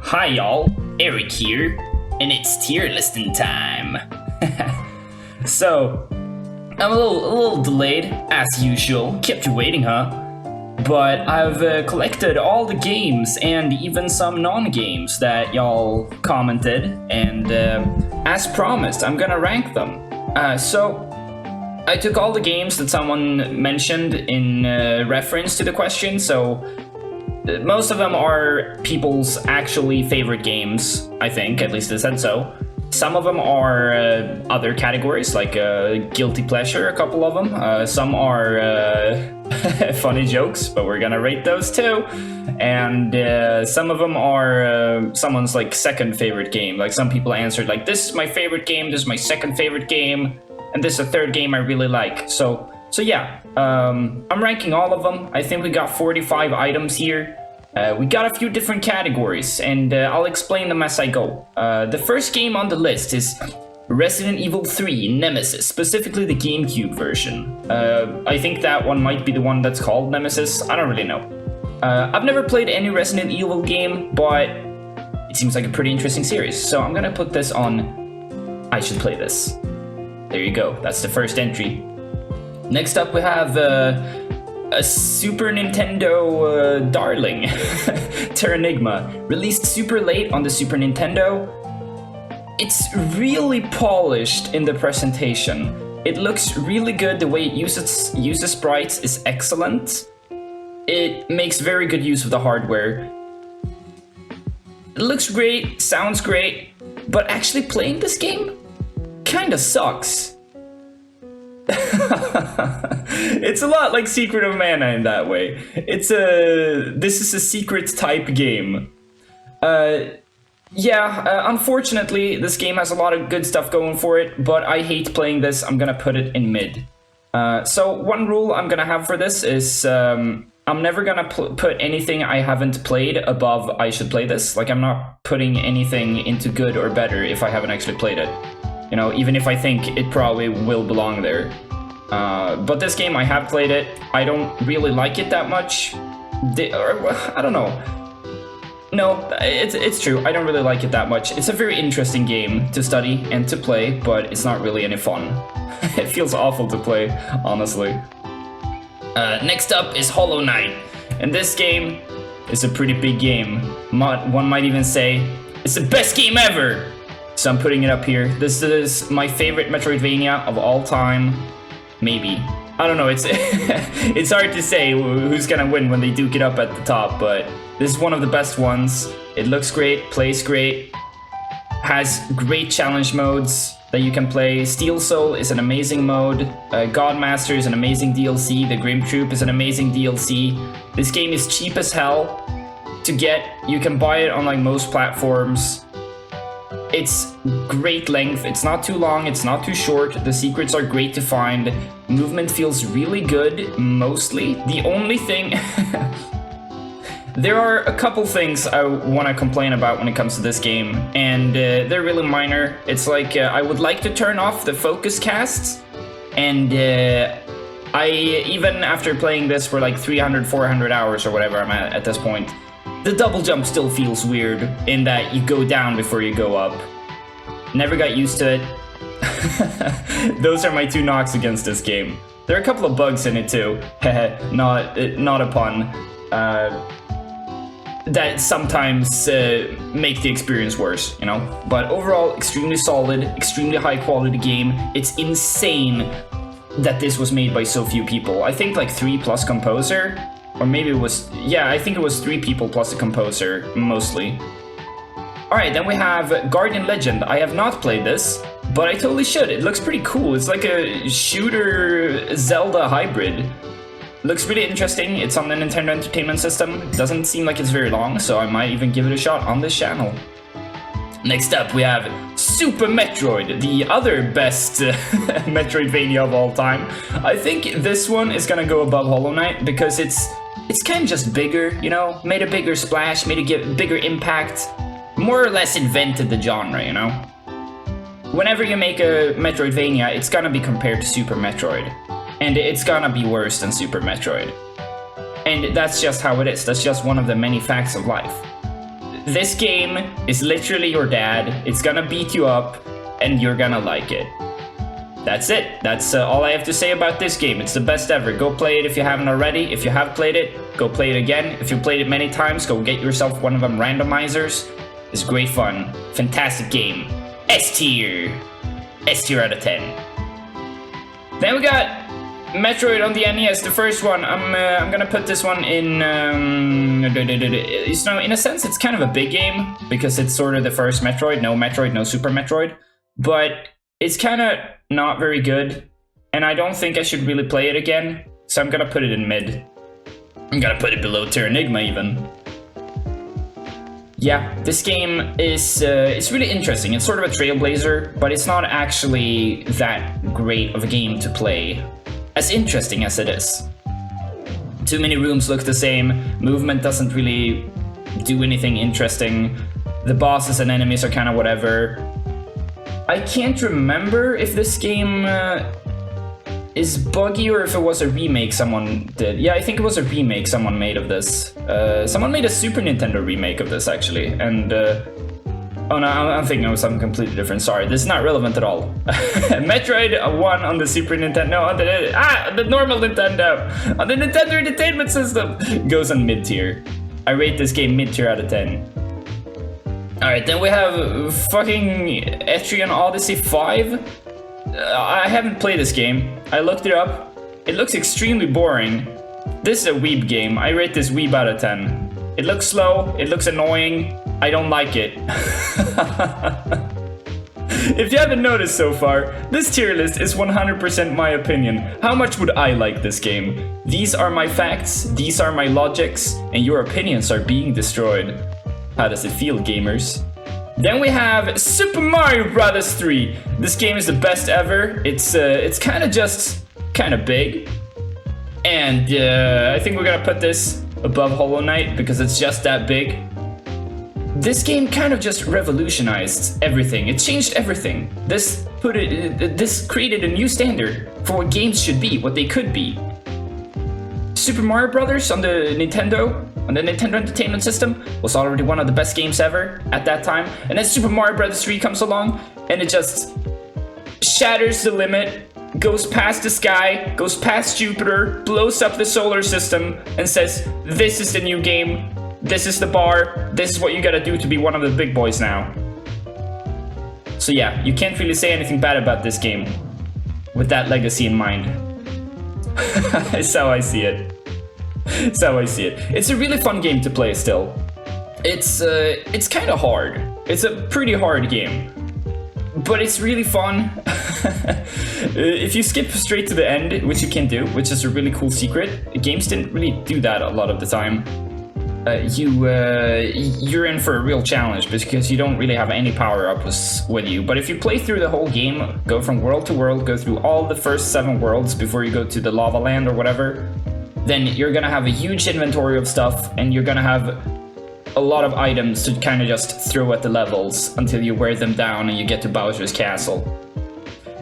Hi y'all, Eric here, and it's tier listing time. So, I'm a little delayed, as usual. Kept you waiting, huh? But I've collected all the games and even some non-games that y'all commented, and as promised, I'm gonna rank them. So, I took all the games that someone mentioned in reference to the question, so most of them are people's actually favorite games, I think, at least they said so. Some of them are other categories, like guilty pleasure, a couple of them. Some are funny jokes, but we're gonna rate those too. And some of them are someone's like second favorite game. Like some people answered like, this is my favorite game, this is my second favorite game, and this is a third game I really like. So yeah, I'm ranking all of them. I think we got 45 items here. We got a few different categories, and I'll explain them as I go. The first game on the list is Resident Evil 3 Nemesis, specifically the GameCube version. I think that one might be the one that's called Nemesis. I don't really know. I've never played any Resident Evil game, but it seems like a pretty interesting series. So I'm gonna put this on I should play this. There you go. That's the first entry. Next up we have a Super Nintendo darling, Terranigma, released super late on the Super Nintendo. It's really polished in the presentation. It looks really good. The way it uses sprites is excellent. It makes very good use of the hardware. It looks great, sounds great, but actually playing this game kinda sucks. It's a lot like Secret of Mana in that way. This is a secret type game. Unfortunately, this game has a lot of good stuff going for it, but I hate playing this. I'm gonna put it in mid. So one rule I'm gonna have for this is I'm never gonna put anything I haven't played above I should play this. Like, I'm not putting anything into good or better if I haven't actually played it. You know, even if I think it probably will belong there. But this game, I have played it. I don't really like it that much. I don't know. No, it's true. I don't really like it that much. It's a very interesting game to study and to play, but it's not really any fun. It feels awful to play, honestly. Next up is Hollow Knight. And this game is a pretty big game. One might even say it's the best game ever! So I'm putting it up here. This is my favorite Metroidvania of all time. Maybe. I don't know, it's it's hard to say who's gonna win when they duke it up at the top, but this is one of the best ones. It looks great, plays great, has great challenge modes that you can play. Steel Soul is an amazing mode. Godmaster is an amazing DLC. The Grim Troop is an amazing DLC. This game is cheap as hell to get. You can buy it on like most platforms. It's great length, it's not too long, it's not too short, the secrets are great to find, movement feels really good, mostly. The only thing... There are a couple things I want to complain about when it comes to this game, and they're really minor. It's like, I would like to turn off the focus casts, and I, even after playing this for like 300, 400 hours or whatever I'm at this point, the double jump still feels weird in that you go down before you go up. Never got used to it. Those are my two knocks against this game. There are a couple of bugs in it too. not a pun. That sometimes make the experience worse, you know? But overall, extremely solid, extremely high quality game. It's insane that this was made by so few people. I think like 3 plus composer. Or maybe it was, yeah, I think it was 3 people plus the composer, mostly. Alright, then we have Guardian Legend. I have not played this, but I totally should. It looks pretty cool. It's like a shooter Zelda hybrid. Looks really interesting. It's on the Nintendo Entertainment System. It doesn't seem like it's very long, so I might even give it a shot on this channel. Next up, we have Super Metroid, the other best Metroidvania of all time. I think this one is gonna go above Hollow Knight because it's kind of just bigger, you know? Made a bigger splash, made a bigger impact. More or less invented the genre, you know? Whenever you make a Metroidvania, it's gonna be compared to Super Metroid. And it's gonna be worse than Super Metroid. And that's just how it is. That's just one of the many facts of life. This game is literally your dad. It's gonna beat you up, and you're gonna like it. That's it. That's all I have to say about this game. It's the best ever. Go play it if you haven't already. If you have played it, go play it again. If you played it many times, go get yourself one of them randomizers. It's great fun. Fantastic game. S tier. S tier out of 10. Then we got Metroid on the NES, the first one. I'm gonna put this one in. In a sense, it's kind of a big game because it's sort of the first Metroid. No Super Metroid, but it's kind of not very good, and I don't think I should really play it again. So I'm gonna put it in mid. I'm gonna put it below Terranigma even. Yeah, this game is it's really interesting. It's sort of a trailblazer, but it's not actually that great of a game to play. As interesting as it is. Too many rooms look the same, movement doesn't really do anything interesting, the bosses and enemies are kind of whatever. I can't remember if this game is buggy or if it was a remake someone did. Yeah, I think it was a remake someone made of this. Someone made a Super Nintendo remake of this actually, and oh no, I'm thinking of something completely different. Sorry, this is not relevant at all. Metroid 1 on the Super Nintendo, no, on the normal Nintendo, on the Nintendo Entertainment System, goes on mid-tier. I rate this game mid-tier out of 10. Alright, then we have fucking Etrian Odyssey 5. I haven't played this game. I looked it up. It looks extremely boring. This is a weeb game. I rate this weeb out of 10. It looks slow, it looks annoying. I don't like it. If you haven't noticed so far, this tier list is 100% my opinion. How much would I like this game? These are my facts, these are my logics, and your opinions are being destroyed. How does it feel, gamers? Then we have Super Mario Bros. 3. This game is the best ever. It's kind of just kind of big. And I think we're gonna put this above Hollow Knight because it's just that big. This game kind of just revolutionized everything. It changed everything. This created a new standard for what games should be, what they could be. Super Mario Brothers on the Nintendo Entertainment System was already one of the best games ever at that time. And then Super Mario Bros. 3 comes along and it just shatters the limit, goes past the sky, goes past Jupiter, blows up the solar system, and says, this is the new game. This is the bar. This is what you gotta do to be one of the big boys now. So yeah, you can't really say anything bad about this game with that legacy in mind. That's how I see it. That's how I see it. It's a really fun game to play still. It's kind of hard. It's a pretty hard game. But it's really fun. If you skip straight to the end, which you can do, which is a really cool secret, games didn't really do that a lot of the time. You're in for a real challenge because you don't really have any power-ups with you. But if you play through the whole game, go from world to world, go through all the first 7 worlds before you go to the lava land or whatever, then you're gonna have a huge inventory of stuff and you're gonna have a lot of items to kind of just throw at the levels until you wear them down and you get to Bowser's castle.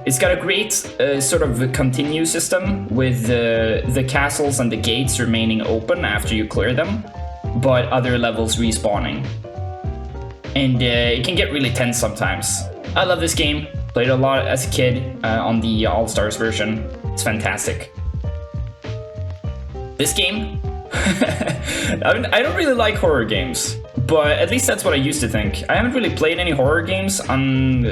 It's got a great sort of continue system with the castles and the gates remaining open after you clear them, but other levels respawning. And it can get really tense sometimes. I love this game. Played a lot as a kid on the All-Stars version. It's fantastic. This game, I don't really like horror games, but at least that's what I used to think. I haven't really played any horror games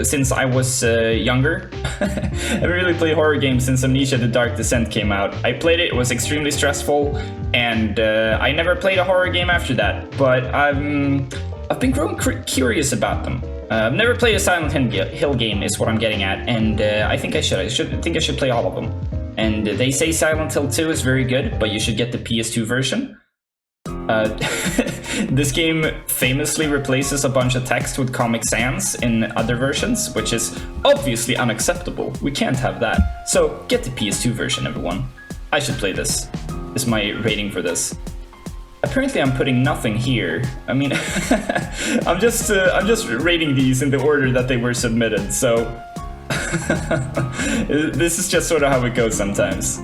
since I was younger. I haven't really played horror games since Amnesia: The Dark Descent came out. I played it, it was extremely stressful, and I never played a horror game after that, but I've been growing curious about them. I've never played a Silent Hill game is what I'm getting at, and I think I should play all of them. And they say Silent Hill 2 is very good, but you should get the PS2 version. This game famously replaces a bunch of text with Comic Sans in other versions, which is obviously unacceptable. We can't have that. So get the PS2 version, everyone. I should play this. This is my rating for this. Apparently I'm putting nothing here. I mean, I'm just rating these in the order that they were submitted, so this is just sort of how it goes sometimes.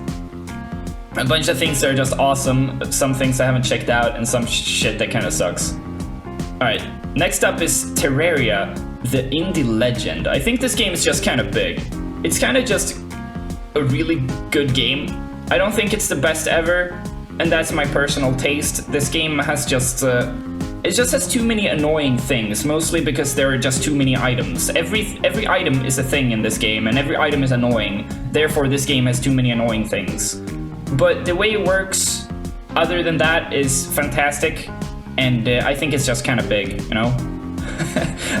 A bunch of things that are just awesome, some things I haven't checked out, and some shit that kind of sucks. Alright, next up is Terraria, the Indie Legend. I think this game is just kind of big. It's kind of just a really good game. I don't think it's the best ever, and that's my personal taste. This game has just... it just has too many annoying things, mostly because there are just too many items. Every item is a thing in this game, and every item is annoying. Therefore, this game has too many annoying things. But the way it works, other than that, is fantastic. And I think it's just kind of big, you know?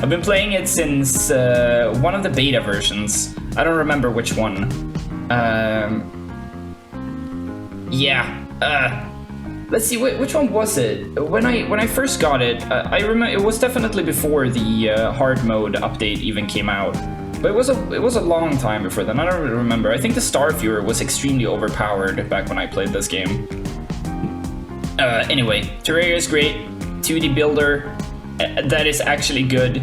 I've been playing it since one of the beta versions. I don't remember which one. Let's see, which one was it? When I first got it, I remember it was definitely before the hard mode update even came out. But it was a long time before then. I don't really remember. I think the Star Viewer was extremely overpowered back when I played this game. Anyway, Terraria is great. 2D builder. That is actually good.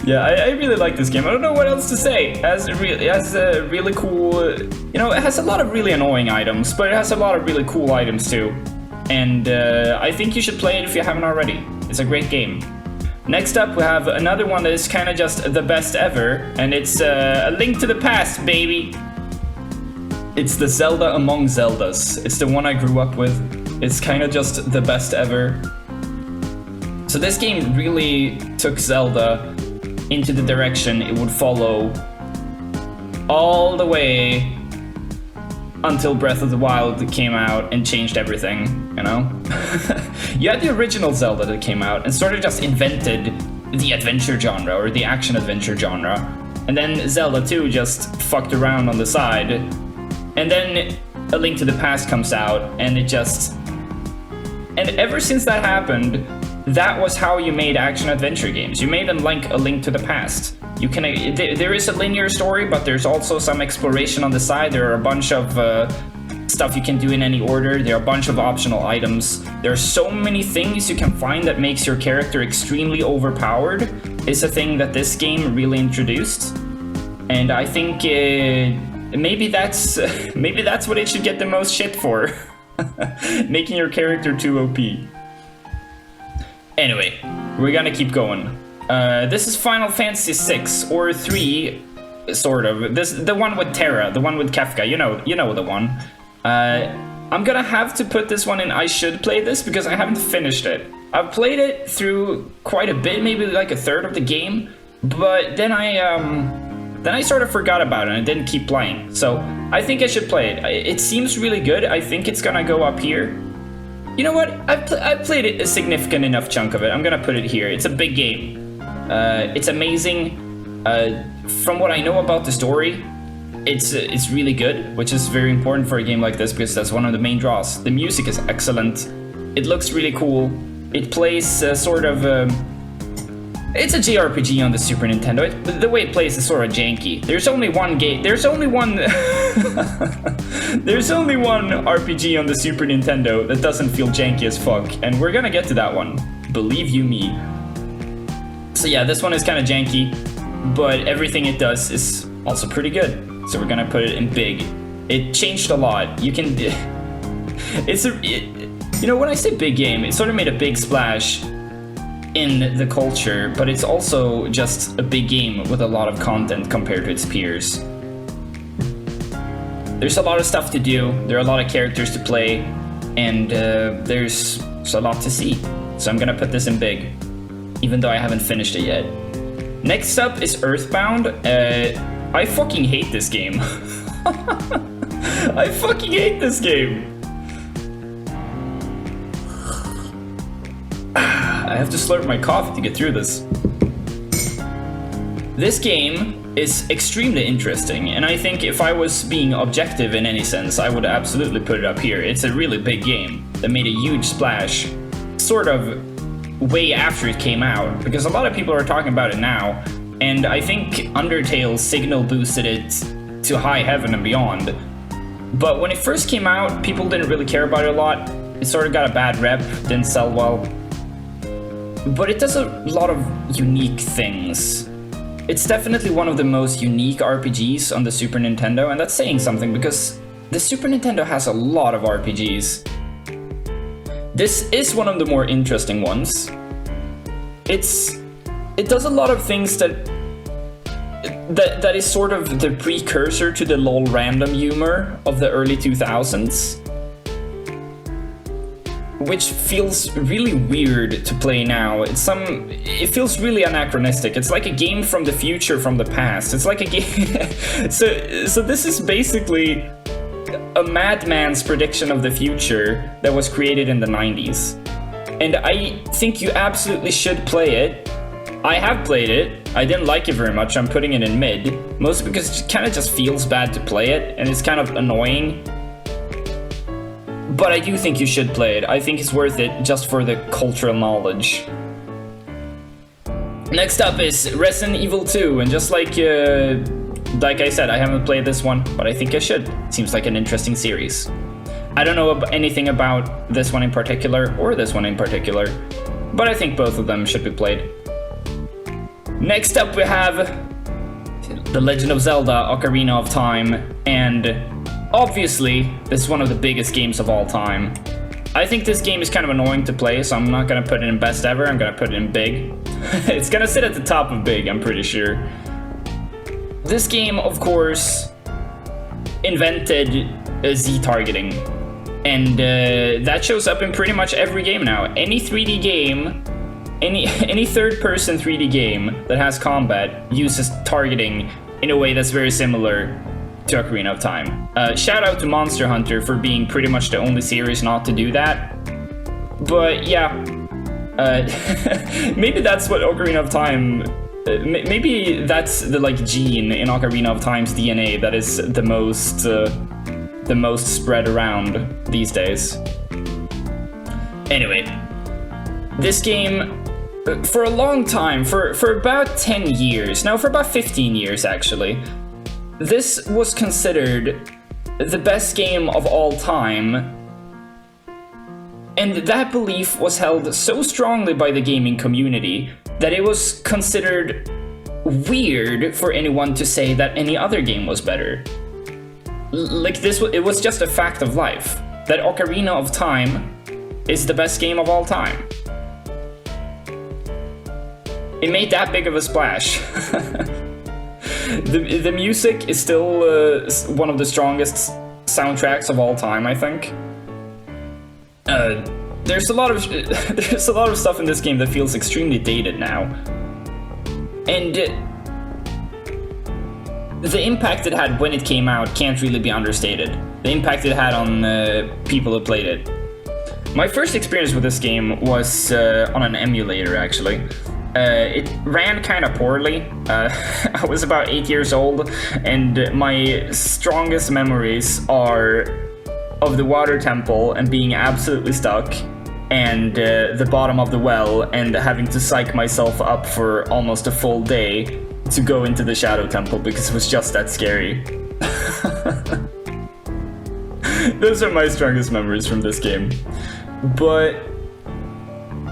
Yeah, I really like this game. I don't know what else to say. It has a really cool... You know, it has a lot of really annoying items, but it has a lot of really cool items too. And I think you should play it if you haven't already. It's a great game. Next up, we have another one that is kind of just the best ever, and it's A Link to the Past, baby. It's the Zelda among Zeldas. It's the one I grew up with. It's kind of just the best ever. So this game really took Zelda into the direction it would follow all the way until Breath of the Wild came out and changed everything, you know? You had the original Zelda that came out and sort of just invented the adventure genre, or the action-adventure genre. And then Zelda 2 just fucked around on the side. And then A Link to the Past comes out, and it just... And ever since that happened, that was how you made action-adventure games. You made them like A Link to the Past. You can there is a linear story, but there's also some exploration on the side. There are a bunch of stuff you can do in any order. There are a bunch of optional items. There are so many things you can find that makes your character extremely overpowered. It's a thing that this game really introduced, and I think maybe that's what it should get the most shit for. Making your character too OP. Anyway, we're gonna keep going. This is Final Fantasy 6 or 3, sort of. The one with Terra, the one with Kefka. You know the one. I'm gonna have to put this one in I should play this because I haven't finished it. I've played it through quite a bit, maybe like a third of the game, but then I sort of forgot about it and didn't keep playing. So I think I should play it. It seems really good. I think it's gonna go up here. You know what? I've played it a significant enough chunk of it. I'm gonna put it here. It's a big game. It's amazing. From what I know about the story, it's really good, which is very important for a game like this because that's one of the main draws. The music is excellent. It looks really cool. It plays sort of... it's a JRPG on the Super Nintendo. The way it plays is sort of janky. There's only one game. There's only one. There's only one RPG on the Super Nintendo that doesn't feel janky as fuck, and we're gonna get to that one. Believe you me. So yeah, this one is kind of janky, but everything it does is also pretty good. So we're gonna put it in big. It changed a lot. You can. You know, when I say big game, it sort of made a big splash in the culture, but it's also just a big game with a lot of content compared to its peers. There's a lot of stuff to do, there are a lot of characters to play, and there's a lot to see. So I'm gonna put this in big, even though I haven't finished it yet. Next up is Earthbound. I fucking hate this game. I fucking hate this game. I have to slurp my coffee to get through this. This game is extremely interesting, and I think if I was being objective in any sense, I would absolutely put it up here. It's a really big game that made a huge splash, sort of way after it came out, because a lot of people are talking about it now, and I think Undertale signal boosted it to high heaven and beyond. But when it first came out, people didn't really care about it a lot. It sort of got a bad rep, didn't sell well. But it does a lot of unique things. It's definitely one of the most unique RPGs on the Super Nintendo, and that's saying something because the Super Nintendo has a lot of RPGs. This is one of the more interesting ones. It does a lot of things that is sort of the precursor to the lol random humor of the early 2000s, which feels really weird to play now. It feels really anachronistic. It's like a game from the future, from the past. It's like a game. So this is basically a madman's prediction of the future that was created in the 90s. And I think you absolutely should play it. I have played it. I didn't like it very much. I'm putting it in mid, mostly because it kind of just feels bad to play it, and it's kind of annoying. But I do think you should play it. I think it's worth it just for the cultural knowledge. Next up is Resident Evil 2, and just like I said, I haven't played this one, but I think I should. Seems like an interesting series. I don't know anything about this one in particular, or this one in particular, but I think both of them should be played. Next up we have The Legend of Zelda Ocarina of Time, and obviously this is one of the biggest games of all time. I think this game is kind of annoying to play, so I'm not gonna put it in best ever, I'm gonna put it in big. It's gonna sit at the top of big, I'm pretty sure. This game, of course, invented Z-targeting, and that shows up in pretty much every game now. Any 3D game, any third-person 3D game that has combat uses targeting in a way that's very similar to Ocarina of Time. Shout out to Monster Hunter for being pretty much the only series not to do that. But yeah, maybe that's what Ocarina of Time. Maybe that's the gene in Ocarina of Time's DNA that is the most spread around these days. Anyway, this game, for a long time, for about 10 years, no, for about 15 years actually, this was considered the best game of all time, and that belief was held so strongly by the gaming community that it was considered weird for anyone to say that any other game was better. It was just a fact of life, that Ocarina of Time is the best game of all time. It made that big of a splash. The music is still one of the strongest soundtracks of all time, I think. There's a lot of stuff in this game that feels extremely dated now, and the impact it had when it came out can't really be understated. The impact it had on people who played it. My first experience with this game was on an emulator, actually. It ran kind of poorly. I was about 8 years old, and my strongest memories are of the water temple and being absolutely stuck, and the bottom of the well, and having to psych myself up for almost a full day to go into the shadow temple because it was just that scary. Those are my strongest memories from this game. But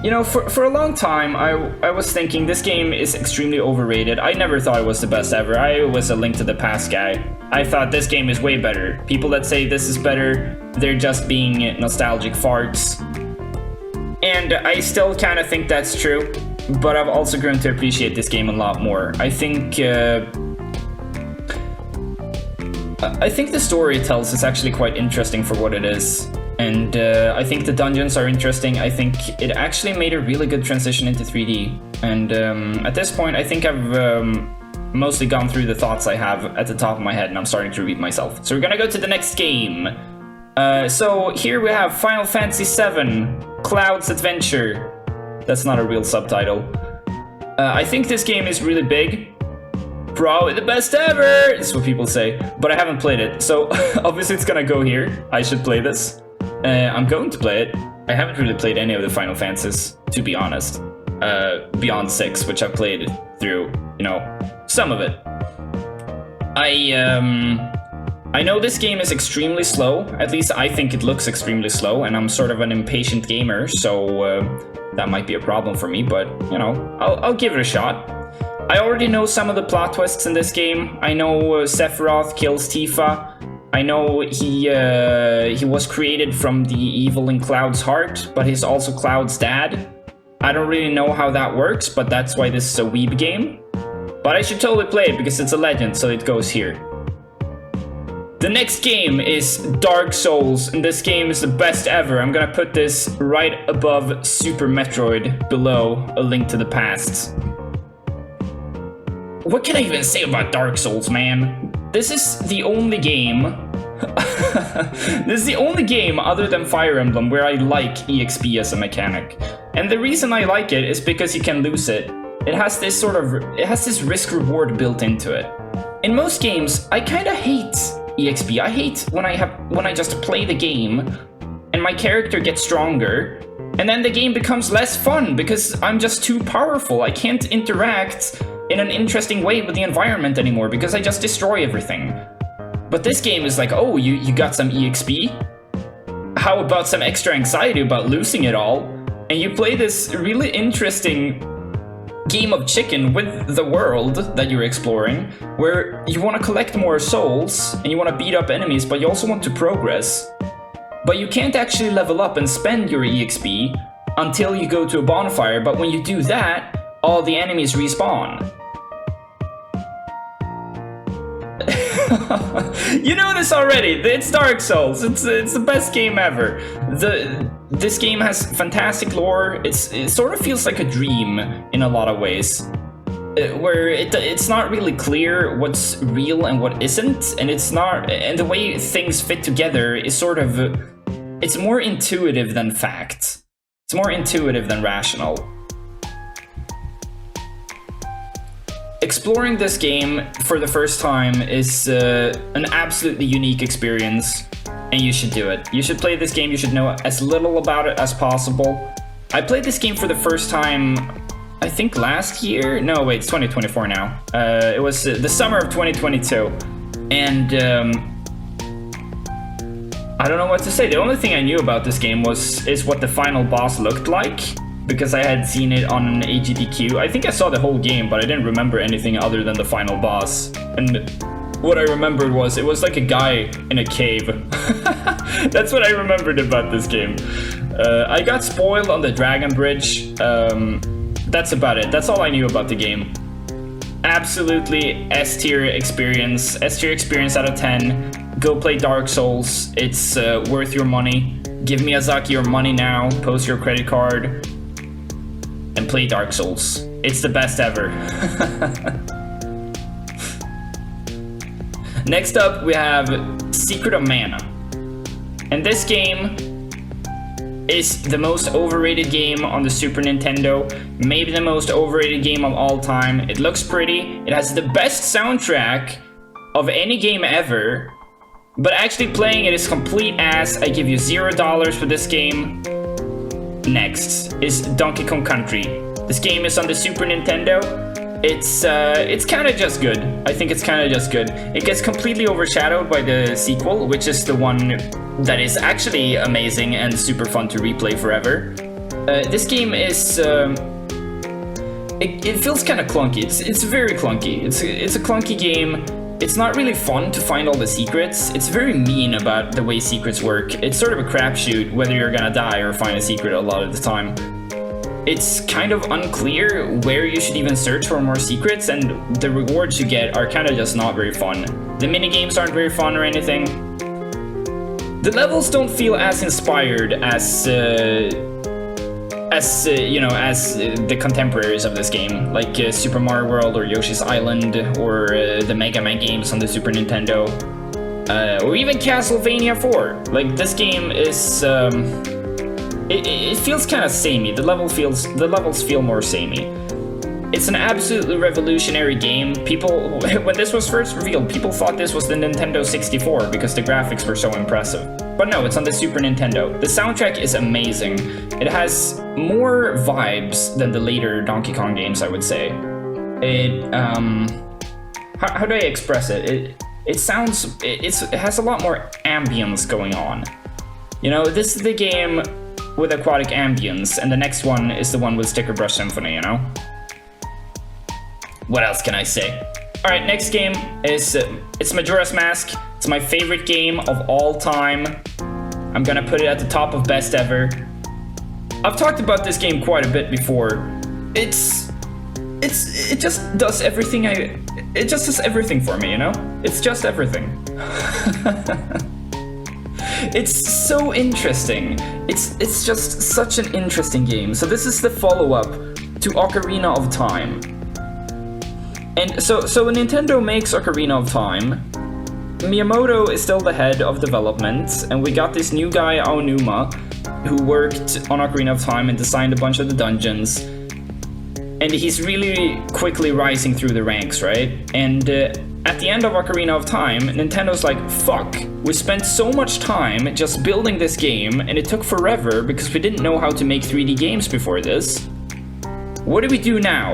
you know, for a long time, I was thinking this game is extremely overrated. I never thought it was the best ever. I was a Link to the Past guy. I thought this game is way better. People that say this is better, they're just being nostalgic farts. And I still kind of think that's true, but I've also grown to appreciate this game a lot more. I think the story it tells is actually quite interesting for what it is. And I think the dungeons are interesting. I think it actually made a really good transition into 3D. And at this point, I think I've mostly gone through the thoughts I have at the top of my head, and I'm starting to repeat myself. So we're gonna go to the next game. So here we have Final Fantasy VII, Cloud's Adventure. That's not a real subtitle. I think this game is really big. Probably the best ever, is what people say. But I haven't played it, so obviously it's gonna go here. I should play this. I'm going to play it. I haven't really played any of the Final Fantasies, to be honest. Beyond 6, which I've played through, you know, some of it. I know this game is extremely slow. At least I think it looks extremely slow, and I'm sort of an impatient gamer, so that might be a problem for me, but, you know, I'll give it a shot. I already know some of the plot twists in this game. I know Sephiroth kills Tifa. I know he was created from the evil in Cloud's heart, but he's also Cloud's dad. I don't really know how that works, but that's why this is a weeb game. But I should totally play it because it's a legend, so it goes here. The next game is Dark Souls, and this game is the best ever. I'm gonna put this right above Super Metroid, below A Link to the Past. What can I even say about Dark Souls, man? This is the only game... this is the only game other than Fire Emblem where I like EXP as a mechanic. And the reason I like it is because you can lose it. It has this risk-reward built into it. In most games, I kinda hate EXP. I hate when I just play the game and my character gets stronger and then the game becomes less fun because I'm just too powerful. I can't interact in an interesting way with the environment anymore because I just destroy everything. But this game is like, oh, you got some EXP? How about some extra anxiety about losing it all? And you play this really interesting game of chicken with the world that you're exploring, where you want to collect more souls and you want to beat up enemies, but you also want to progress. But you can't actually level up and spend your EXP until you go to a bonfire, but when you do that, all the enemies respawn. You know this already. It's Dark Souls. It's the best game ever. This game has fantastic lore. It sort of feels like a dream in a lot of ways, where it's not really clear what's real and what isn't, and and the way things fit together is sort of it's more intuitive than fact. It's more intuitive than rational. Exploring this game for the first time is an absolutely unique experience, and you should do it. You should play this game, you should know as little about it as possible. I played this game for the first time, I think last year? No, wait, it's 2024 now. It was the summer of 2022, and I don't know what to say. The only thing I knew about this game is what the final boss looked like, because I had seen it on an AGDQ. I think I saw the whole game, but I didn't remember anything other than the final boss. And what I remembered was it was like a guy in a cave. That's what I remembered about this game. I got spoiled on the Dragon Bridge. That's about it. That's all I knew about the game. Absolutely S-tier experience. S-tier experience out of 10. Go play Dark Souls. It's worth your money. Give Miyazaki your money now. Post your credit card. And play Dark Souls. It's the best ever. Next up, we have Secret of Mana. And this game is the most overrated game on the Super Nintendo. Maybe the most overrated game of all time. It looks pretty. It has the best soundtrack of any game ever. But actually playing it is complete ass. I give you $0 for this game. Next is Donkey Kong Country. This game is on the Super Nintendo. It's kind of just good. I think it's kind of just good. It gets completely overshadowed by the sequel, which is the one that is actually amazing and super fun to replay forever. This game is it feels kind of clunky. It's very clunky. It's a clunky game. It's not really fun to find all the secrets. It's very mean about the way secrets work. It's sort of a crapshoot whether you're gonna die or find a secret a lot of the time. It's kind of unclear where you should even search for more secrets, and the rewards you get are kind of just not very fun. The minigames aren't very fun or anything. The levels don't feel as inspired as the contemporaries of this game, like Super Mario World or Yoshi's Island or the Mega Man games on the Super Nintendo, or even Castlevania 4. Like, this game is it feels kind of samey. The levels feel more samey. It's an absolutely revolutionary game. People, when this was first revealed, people thought this was the Nintendo 64 because the graphics were so impressive. But no, it's on the Super Nintendo. The soundtrack is amazing. It has more vibes than the later Donkey Kong games, I would say. How do I express it? It has a lot more ambience going on. You know, this is the game with aquatic ambience, and the next one is the one with Sticker Brush Symphony, you know? What else can I say? All right, next game is it's Majora's Mask. It's my favorite game of all time. I'm gonna put it at the top of best ever. I've talked about this game quite a bit before. It just does everything it just does everything for me, you know? It's just everything. It's so interesting. It's just such an interesting game. So this is the follow-up to Ocarina of Time. And so when Nintendo makes Ocarina of Time, Miyamoto is still the head of development, and we got this new guy, Aonuma, who worked on Ocarina of Time and designed a bunch of the dungeons. And he's really quickly rising through the ranks, right? And at the end of Ocarina of Time, Nintendo's like, fuck, we spent so much time just building this game, and it took forever because we didn't know how to make 3D games before this. What do we do now?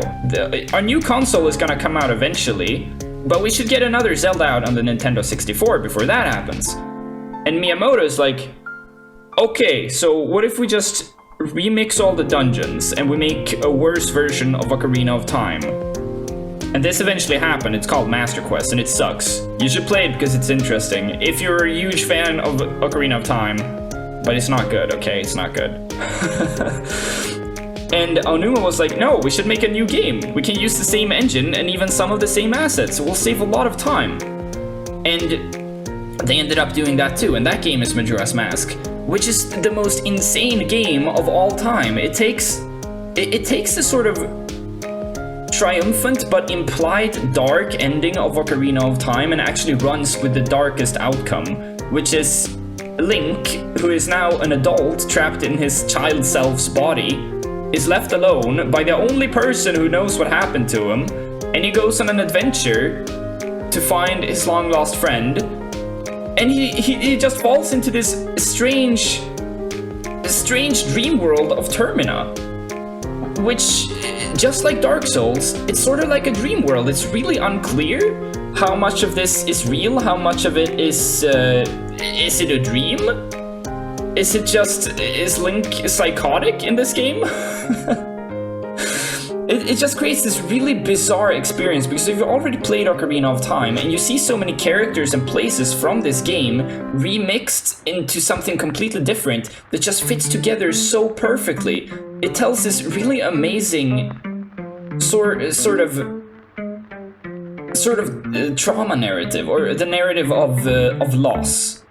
Our new console is gonna come out eventually, but we should get another Zelda out on the Nintendo 64 before that happens. And Miyamoto's like, okay, so what if we just remix all the dungeons and we make a worse version of Ocarina of Time? And this eventually happened. It's called Master Quest, and it sucks. You should play it because it's interesting. If you're a huge fan of Ocarina of Time, but it's not good, okay? It's not good. And Aonuma was like, no, we should make a new game. We can use the same engine and even some of the same assets. We'll save a lot of time. And they ended up doing that too, and that game is Majora's Mask, which is the most insane game of all time. It takes the sort of triumphant but implied dark ending of Ocarina of Time and actually runs with the darkest outcome, which is Link, who is now an adult trapped in his child self's body, is left alone by the only person who knows what happened to him, and he goes on an adventure to find his long-lost friend, and he just falls into this strange dream world of Termina, which, just like Dark Souls, it's sort of like a dream world. It's really unclear how much of this is real, how much of it is it a dream? Is Link psychotic in this game? It just creates this really bizarre experience, because if you've already played Ocarina of Time and you see so many characters and places from this game remixed into something completely different that just fits together so perfectly, it tells this really amazing sort of trauma narrative, or the narrative of loss.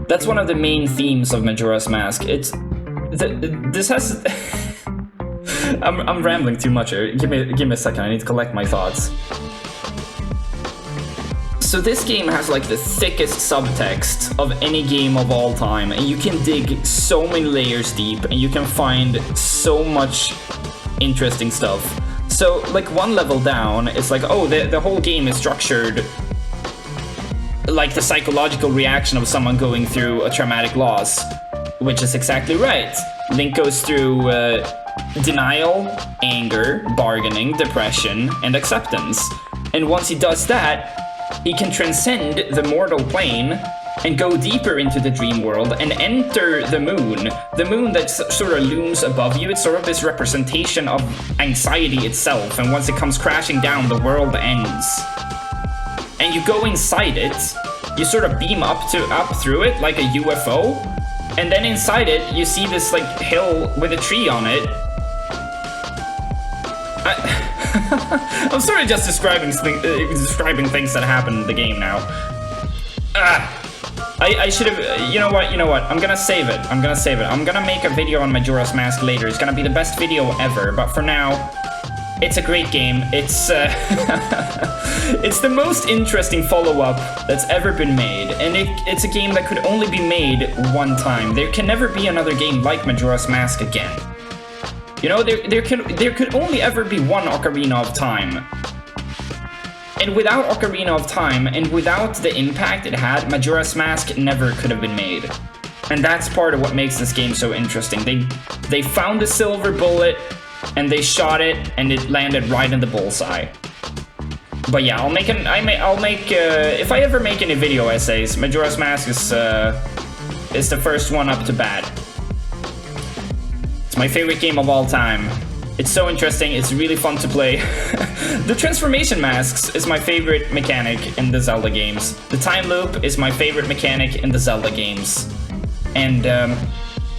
That's one of the main themes of Majora's Mask. This has. I'm rambling too much here. Give me a second. I need to collect my thoughts. So this game has like the thickest subtext of any game of all time, and you can dig so many layers deep, and you can find so much interesting stuff. So like one level down, it's like, oh, the whole game is structured like the psychological reaction of someone going through a traumatic loss, which is exactly right. Link goes through denial, anger, bargaining, depression, and acceptance. And once he does that, he can transcend the mortal plane and go deeper into the dream world and enter the moon. The moon that sort of looms above you. It's sort of this representation of anxiety itself, and once it comes crashing down, the world ends. And you go inside it, you sort of beam up through it like a UFO, and then inside it, you see this like hill with a tree on it. I'm sort of just describing things that happen in the game now. I should have, you know what, I'm gonna save it. I'm gonna make a video on Majora's Mask later. It's gonna be the best video ever, but for now, it's a great game. It's it's the most interesting follow-up that's ever been made, and it's a game that could only be made one time. There can never be another game like Majora's Mask again. You know, there could only ever be one Ocarina of Time. And without Ocarina of Time, and without the impact it had, Majora's Mask never could have been made. And that's part of what makes this game so interesting. They found the silver bullet, and they shot it, and it landed right in the bullseye. But yeah, if I ever make any video essays, Majora's Mask is the first one up to bat. It's my favorite game of all time. It's so interesting, it's really fun to play. The transformation masks is my favorite mechanic in the Zelda games. The time loop is my favorite mechanic in the Zelda games. And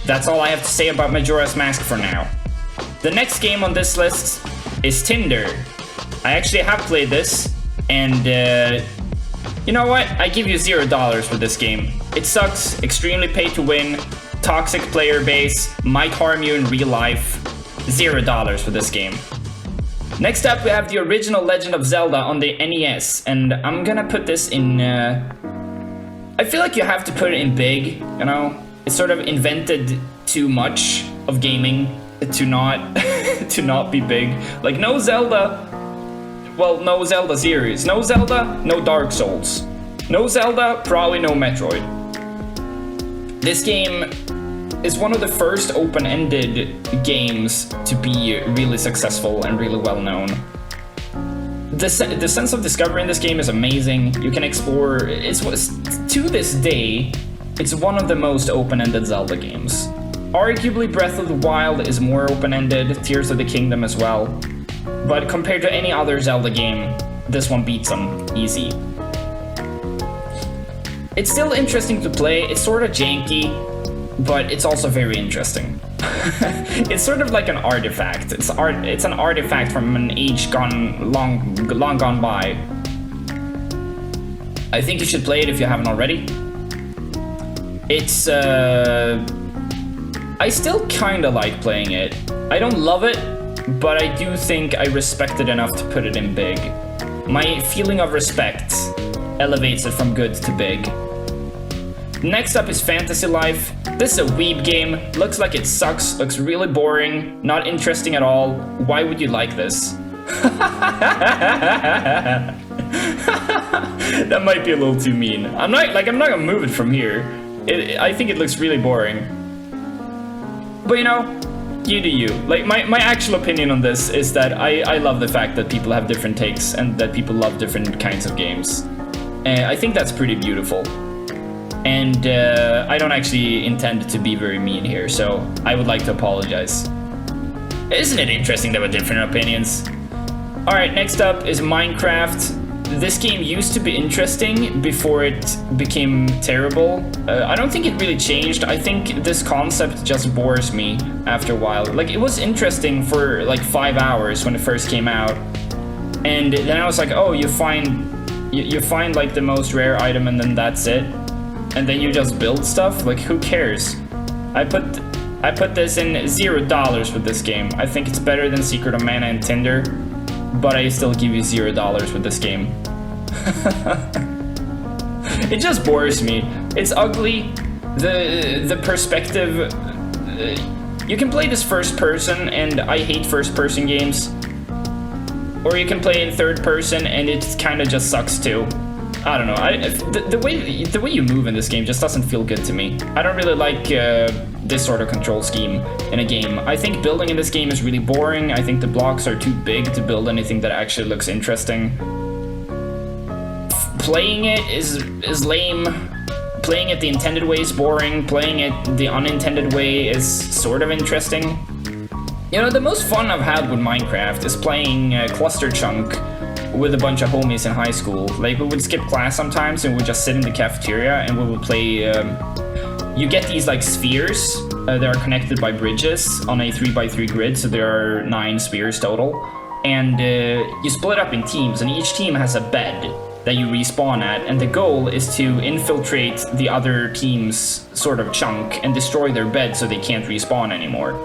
that's all I have to say about Majora's Mask for now. The next game on this list is Tinder. I actually have played this, and you know what? I give you $0 for this game. It sucks, extremely pay to win, toxic player base, might harm you in real life. $0 for this game. Next up, we have the original Legend of Zelda on the NES, and I'm gonna put this in. I feel like you have to put it in big, you know? It sort of invented too much of gaming to not to not be big. Like, no Zelda. Well, no Zelda series. No Zelda, no Dark Souls. No Zelda, probably no Metroid. This game is one of the first open-ended games to be really successful and really well known. The sense of discovery in this game is amazing. You can explore. To this day, it's one of the most open-ended Zelda games. Arguably, Breath of the Wild is more open-ended, Tears of the Kingdom as well. But compared to any other Zelda game, this one beats them easy. It's still interesting to play. It's sort of janky, but it's also very interesting. It's sort of like an artifact. It's an artifact from an age long gone by. I think you should play it if you haven't already. It's I still kinda like playing it. I don't love it, but I do think I respect it enough to put it in big. My feeling of respect elevates it from good to big. Next up is Fantasy Life. This is a weeb game. Looks like it sucks, looks really boring, not interesting at all. Why would you like this? That might be a little too mean. I'm not gonna move it from here. I think it looks really boring. But you know, you do you. Like, my actual opinion on this is that I love the fact that people have different takes and that people love different kinds of games. I think that's pretty beautiful. And I don't actually intend to be very mean here, so I would like to apologize. Isn't it interesting that we have different opinions? Alright, next up is Minecraft. This game used to be interesting before it became terrible. I don't think it really changed. I think this concept just bores me after a while. Like, it was interesting for like 5 hours when it first came out. And then I was like, oh, you find like the most rare item and then that's it. And then you just build stuff? Like, who cares? I put this in $0 with this game. I think it's better than Secret of Mana and Tinder, but I still give you $0 with this game. It just bores me. It's ugly. The perspective. You can play this first person, and I hate first person games. Or you can play in third person, and it kind of just sucks too. I don't know. The way you move in this game just doesn't feel good to me. I don't really like this sort of control scheme in a game. I think building in this game is really boring. I think the blocks are too big to build anything that actually looks interesting. Playing it is lame. Playing it the intended way is boring. Playing it the unintended way is sort of interesting. You know, the most fun I've had with Minecraft is playing Cluster Chunk with a bunch of homies in high school. Like, we would skip class sometimes and we'd just sit in the cafeteria and we would play. You get these like spheres that are connected by bridges on a 3x3 grid, so there are 9 spheres total. And you split up in teams, and each team has a bed that you respawn at, and the goal is to infiltrate the other team's sort of chunk and destroy their bed so they can't respawn anymore.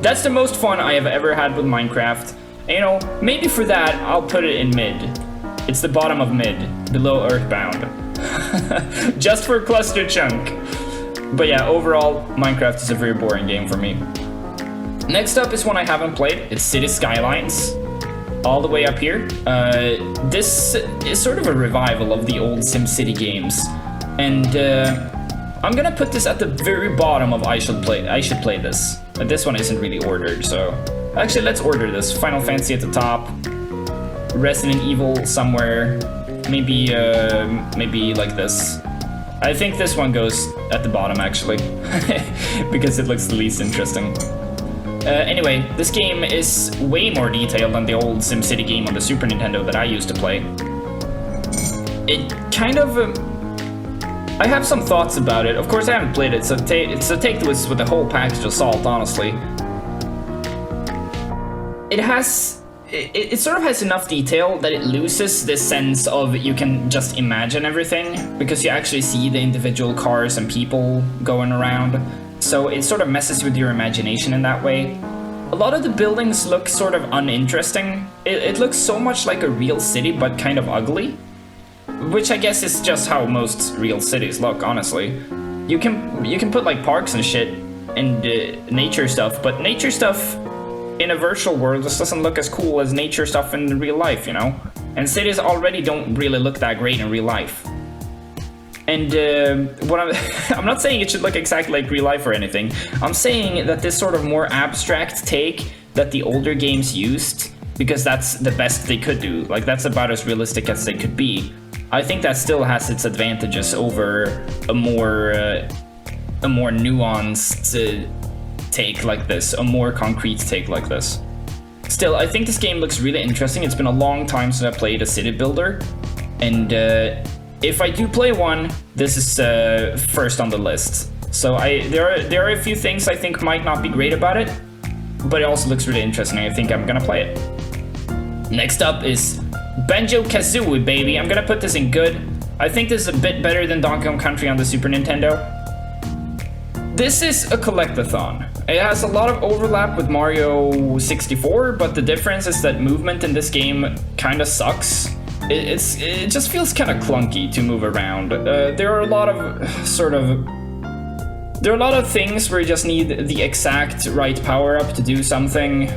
That's the most fun I have ever had with Minecraft. You know, maybe for that, I'll put it in mid. It's the bottom of mid, below Earthbound. Just for Cluster Chunk. But yeah, overall, Minecraft is a very boring game for me. Next up is one I haven't played. It's City Skylines. All the way up here. This is sort of a revival of the old SimCity games. And I'm gonna put this at the very bottom of I should play this. But this one isn't really ordered, so... Actually, let's order this. Final Fantasy at the top. Resident Evil somewhere. Maybe like this. I think this one goes at the bottom, actually. Because it looks the least interesting. Anyway, this game is way more detailed than the old SimCity game on the Super Nintendo that I used to play. It kind of... I have some thoughts about it. Of course, I haven't played it, so take this with a whole package of salt, honestly. It sort of has enough detail that it loses this sense of you can just imagine everything, because you actually see the individual cars and people going around. So it sort of messes with your imagination in that way. A lot of the buildings look sort of uninteresting. It looks so much like a real city, but kind of ugly. Which I guess is just how most real cities look, honestly. You can put like parks and shit and nature stuff, but nature stuff in a virtual world just doesn't look as cool as nature stuff in real life, you know? And cities already don't really look that great in real life. And I'm not saying it should look exactly like real life or anything. I'm saying that this sort of more abstract take that the older games used, because that's the best they could do, like that's about as realistic as they could be, I think that still has its advantages over a more nuanced take like this, a more concrete take like this. Still, I think this game looks really interesting. It's been a long time since I played a city builder, and if I do play one, this is first on the list. So there are a few things I think might not be great about it, but it also looks really interesting. I think I'm gonna play it. Next up is Banjo-Kazooie, baby. I'm gonna put this in good. I think this is a bit better than Donkey Kong Country on the Super Nintendo. This is a collectathon. It has a lot of overlap with Mario 64, but the difference is that movement in this game kind of sucks. It just feels kind of clunky to move around. There are a lot of things where you just need the exact right power up to do something.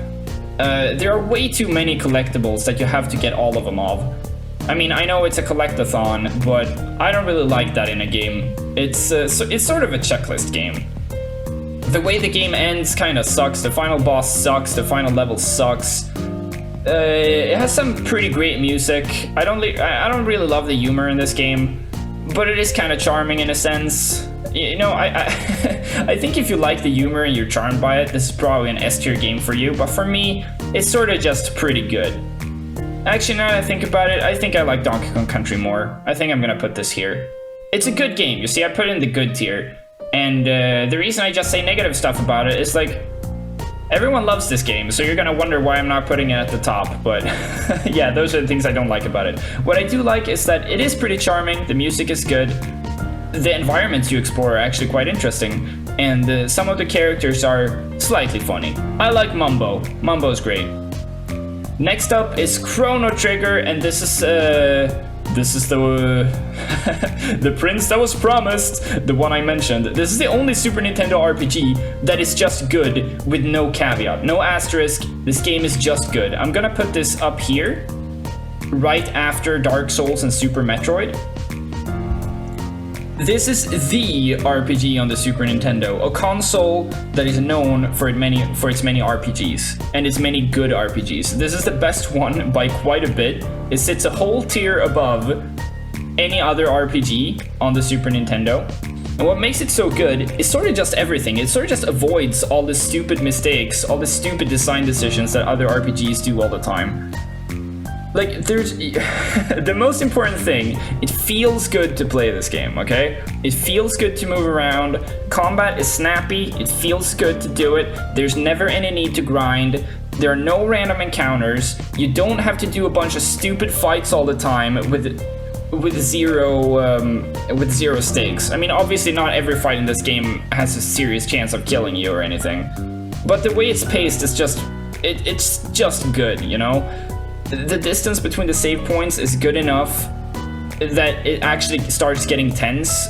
There are way too many collectibles that you have to get all of them of. I mean, I know it's a collectathon, but I don't really like that in a game. It's sort of a checklist game. The way the game ends kind of sucks. The final boss sucks. The final level sucks. It has some pretty great music. I don't really love the humor in this game, but it is kind of charming in a sense. You know, I think if you like the humor and you're charmed by it, this is probably an S-tier game for you, but for me, it's sort of just pretty good. Actually, now that I think about it, I think I like Donkey Kong Country more. I think I'm gonna put this here. It's a good game, you see, I put it in the good tier. And the reason I just say negative stuff about it is like, everyone loves this game, so you're gonna wonder why I'm not putting it at the top, but yeah, those are the things I don't like about it. What I do like is that it is pretty charming, the music is good, the environments you explore are actually quite interesting, and some of the characters are slightly funny. I like Mumbo. Mumbo's great. Next up is Chrono Trigger, and this is the the Prince That Was Promised, the one I mentioned. This is the only Super Nintendo RPG that is just good with no caveat, no asterisk. This game is just good. I'm gonna put this up here, right after Dark Souls and Super Metroid. This is the RPG on the Super Nintendo, a console that is known for its many RPGs, and its many good RPGs. This is the best one by quite a bit. It sits a whole tier above any other RPG on the Super Nintendo. And what makes it so good is sort of just everything. It sort of just avoids all the stupid mistakes, all the stupid design decisions that other RPGs do all the time. Like, there's the most important thing, it feels good to play this game, okay? It feels good to move around, combat is snappy, it feels good to do it, there's never any need to grind, there are no random encounters, you don't have to do a bunch of stupid fights all the time with zero stakes. I mean, obviously not every fight in this game has a serious chance of killing you or anything, but the way it's paced is just, it's just good, you know? The distance between the save points is good enough that it actually starts getting tense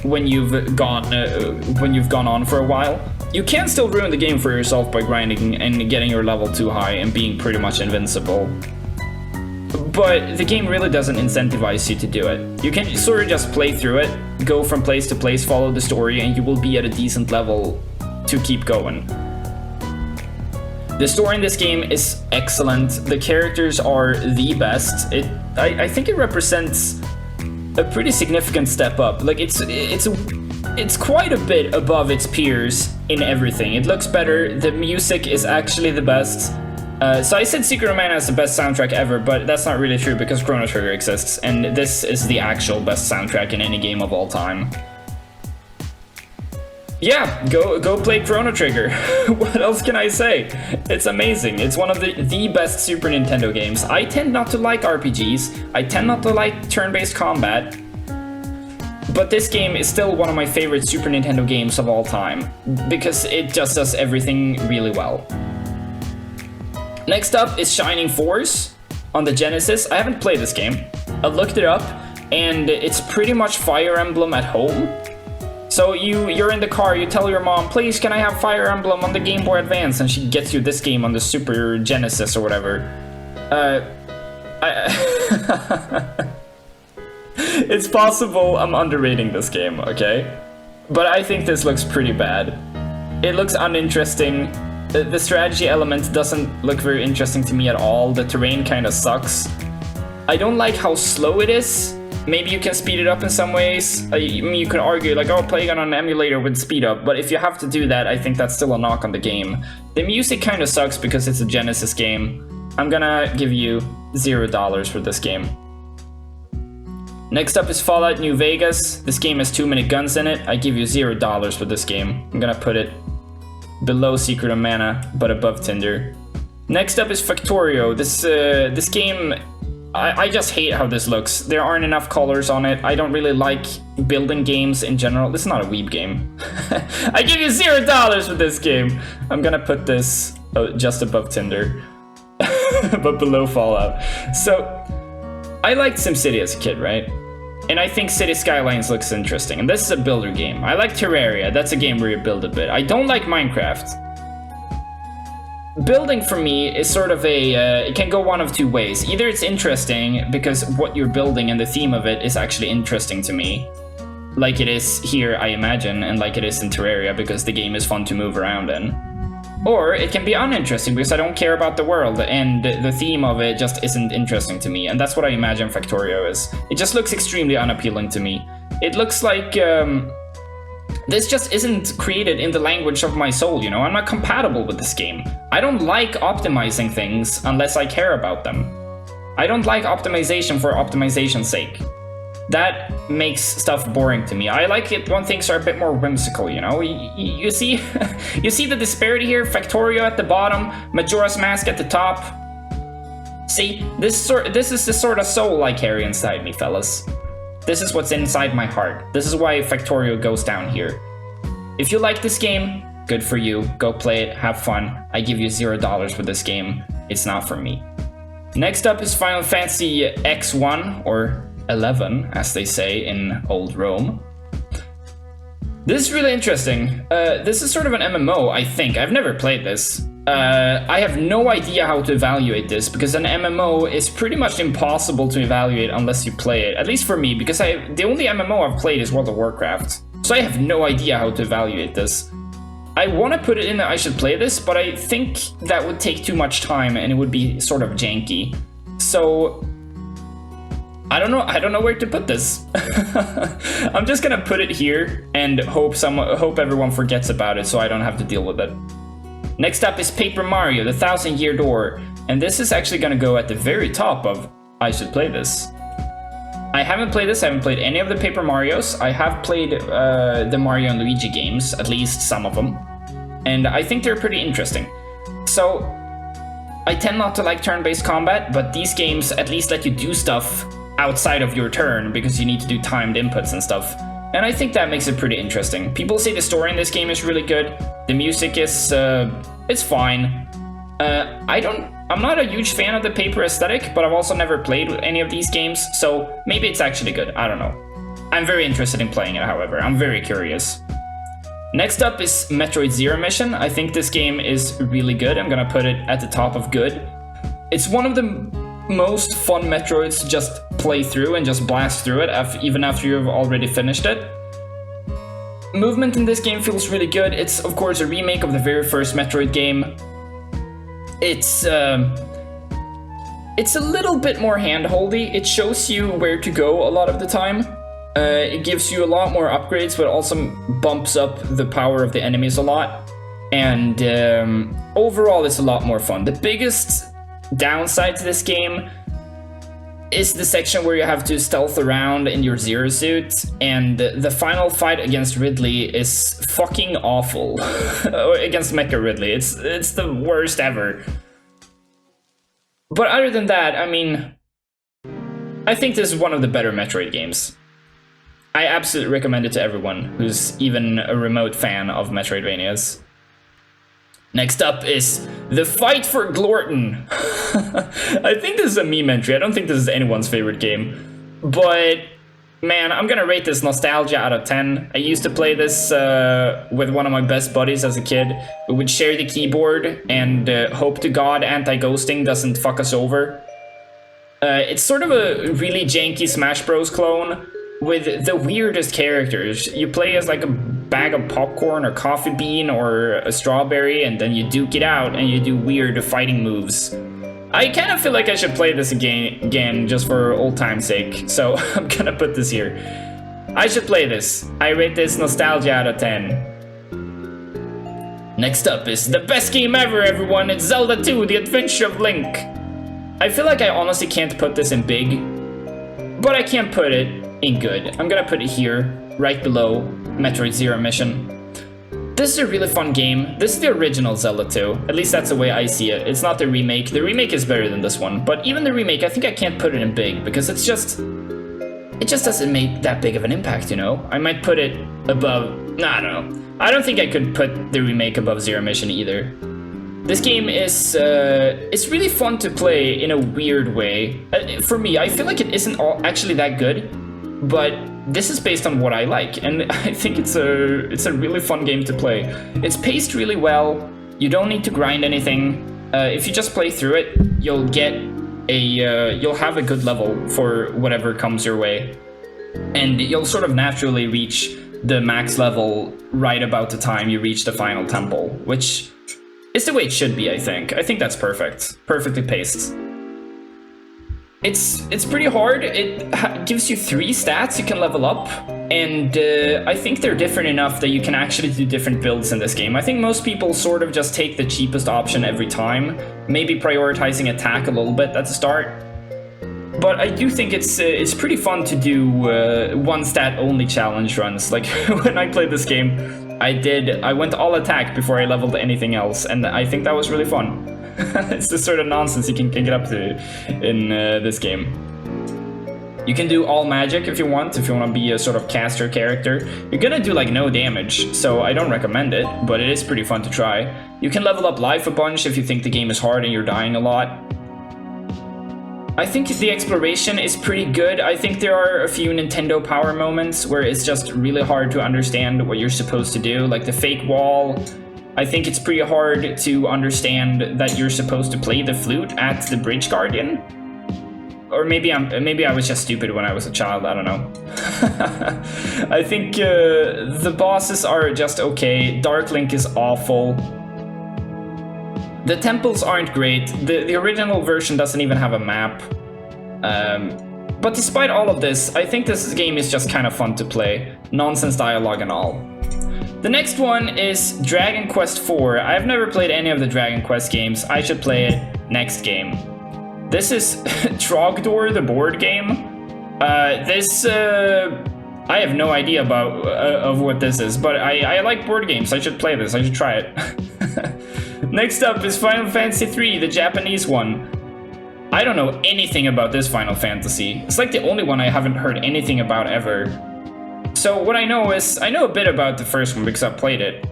when you've gone on for a while. You can still ruin the game for yourself by grinding and getting your level too high and being pretty much invincible. But the game really doesn't incentivize you to do it. You can sort of just play through it, go from place to place, follow the story, and you will be at a decent level to keep going. The story in this game is excellent. The characters are the best. I think it represents a pretty significant step up. Like it's quite a bit above its peers in everything. It looks better, the music is actually the best. So I said Secret of Mana is the best soundtrack ever, but that's not really true because Chrono Trigger exists, and this is the actual best soundtrack in any game of all time. Yeah, go play Chrono Trigger. What else can I say? It's amazing. It's one of the best Super Nintendo games. I tend not to like RPGs. I tend not to like turn-based combat. But this game is still one of my favorite Super Nintendo games of all time, because it just does everything really well. Next up is Shining Force on the Genesis. I haven't played this game. I looked it up, and it's pretty much Fire Emblem at home. So you're in the car, you tell your mom, please can I have Fire Emblem on the Game Boy Advance, and she gets you this game on the Super Genesis or whatever. It's possible I'm underrating this game, okay? But I think this looks pretty bad. It looks uninteresting. The strategy element doesn't look very interesting to me at all. The terrain kind of sucks. I don't like how slow it is. Maybe you can speed it up in some ways. I mean, you could argue like, oh, playing on an emulator would speed up, but if you have to do that, I think that's still a knock on the game. The music kind of sucks because it's a Genesis game. I'm gonna give you $0 for this game. Next up is Fallout New Vegas. This game has too many guns in it. I give you $0 for this game. I'm gonna put it below Secret of Mana, but above Tinder. Next up is Factorio. This game, I just hate how this looks. There aren't enough colors on it. I don't really like building games in general. This is not a weeb game. I give you $0 for this game. I'm gonna put this just above Tinder, but below Fallout. So, I liked SimCity as a kid, right? And I think City Skylines looks interesting. And this is a builder game. I like Terraria. That's a game where you build a bit. I don't like Minecraft. Building for me is sort of it can go one of two ways. Either it's interesting because what you're building and the theme of it is actually interesting to me, like it is here, I imagine, and like it is in Terraria because the game is fun to move around in. Or it can be uninteresting because I don't care about the world and the theme of it just isn't interesting to me, and that's what I imagine Factorio is. It just looks extremely unappealing to me. It looks like this just isn't created in the language of my soul, you know? I'm not compatible with this game. I don't like optimizing things unless I care about them. I don't like optimization for optimization's sake. That makes stuff boring to me. I like it when things are a bit more whimsical, you know? You see you see the disparity here? Factorio at the bottom, Majora's Mask at the top. See, this is the sort of soul I carry inside me, fellas. This is what's inside my heart. This is why Factorio goes down here. If you like this game, good for you. Go play it, have fun. I give you $0 for this game. It's not for me. Next up is Final Fantasy X1, or 11, as they say in old Rome. This is really interesting. This is sort of an MMO, I think. I've never played this. I have no idea how to evaluate this, because an MMO is pretty much impossible to evaluate unless you play it. At least for me, because the only MMO I've played is World of Warcraft. So I have no idea how to evaluate this. I want to put it in that I should play this, but I think that would take too much time and it would be sort of janky. So I don't know where to put this. I'm just gonna put it here and hope everyone forgets about it so I don't have to deal with it. Next up is Paper Mario, the 1000-Year Door, and this is actually gonna go at the very top of I should play this. I haven't played this, I haven't played any of the Paper Marios. I have played the Mario and Luigi games, at least some of them, and I think they're pretty interesting. So, I tend not to like turn-based combat, but these games at least let you do stuff outside of your turn because you need to do timed inputs and stuff. And I think that makes it pretty interesting. People say the story in this game is really good. The music is, it's fine. I'm not a huge fan of the paper aesthetic, but I've also never played any of these games, so maybe it's actually good, I don't know. I'm very interested in playing it, however, I'm very curious. Next up is Metroid Zero Mission. I think this game is really good. I'm gonna put it at the top of good. It's one of the most fun Metroids to just play through and just blast through it, even after you've already finished it. Movement in this game feels really good. It's, of course, a remake of the very first Metroid game. It's a little bit more hand-holdy. It shows you where to go a lot of the time. It gives you a lot more upgrades, but also bumps up the power of the enemies a lot. And overall, it's a lot more fun. The biggest downside to this game is the section where you have to stealth around in your Zero suit, and the final fight against Ridley is fucking awful. Against Mecha Ridley, it's the worst ever. But other than that, I mean, I think this is one of the better Metroid games. I absolutely recommend it to everyone who's even a remote fan of Metroidvanias. Next up is The Fight for Glorton. I think this is a meme entry. I don't think this is anyone's favorite game. But, man, I'm gonna rate this nostalgia out of 10. I used to play this with one of my best buddies as a kid. We would share the keyboard and hope to God anti-ghosting doesn't fuck us over. It's sort of a really janky Smash Bros. Clone with the weirdest characters. You play as like a bag of popcorn or coffee bean or a strawberry, and then you duke it out and you do weird fighting moves. I kind of feel like I should play this again just for old time's sake, so I'm gonna put this here. I should play this. I rate this nostalgia out of 10. Next up is the best game ever, everyone. It's Zelda 2, The Adventure of Link. I feel like I honestly can't put this in big, but I can't put it in good. I'm gonna put it here, right below Metroid Zero Mission. This is a really fun game. This is the original Zelda 2. At least that's the way I see it. It's not the remake. The remake is better than this one. But even the remake, I think I can't put it in big because it just doesn't make that big of an impact, you know? I might put it above... Nah, I don't know. I don't think I could put the remake above Zero Mission either. This game is... it's really fun to play in a weird way. For me, I feel like it isn't actually that good. But this is based on what I like, and I think it's a really fun game to play. It's paced really well. You don't need to grind anything. If you just play through it, you'll have a good level for whatever comes your way, and you'll sort of naturally reach the max level right about the time you reach the final temple, which is the way it should be. I think that's perfectly paced. It's pretty hard. It gives you 3 stats you can level up, and I think they're different enough that you can actually do different builds in this game. I think most people sort of just take the cheapest option every time, maybe prioritizing attack a little bit at the start. But I do think it's pretty fun to do one stat only challenge runs. Like when I played this game, I went all attack before I leveled anything else, and I think that was really fun. It's the sort of nonsense you can get up to in this game. You can do all magic if you want to be a sort of caster character. You're gonna do like no damage, so I don't recommend it, but it is pretty fun to try. You can level up life a bunch if you think the game is hard and you're dying a lot. I think the exploration is pretty good. I think there are a few Nintendo Power moments where it's just really hard to understand what you're supposed to do, like the fake wall. I think it's pretty hard to understand that you're supposed to play the flute at the Bridge Guardian. Or maybe I was just stupid when I was a child, I don't know. I think the bosses are just okay. Dark Link is awful. The temples aren't great. The original version doesn't even have a map. But despite all of this, I think this game is just kind of fun to play. Nonsense dialogue and all. The next one is Dragon Quest IV. I've never played any of the Dragon Quest games. I should play it next game. This is Trogdor, the board game. I have no idea about of what this is, but I like board games. I should play this. I should try it. Next up is Final Fantasy III, the Japanese one. I don't know anything about this Final Fantasy. It's like the only one I haven't heard anything about ever. So what I know is, I know a bit about the first one because I played it.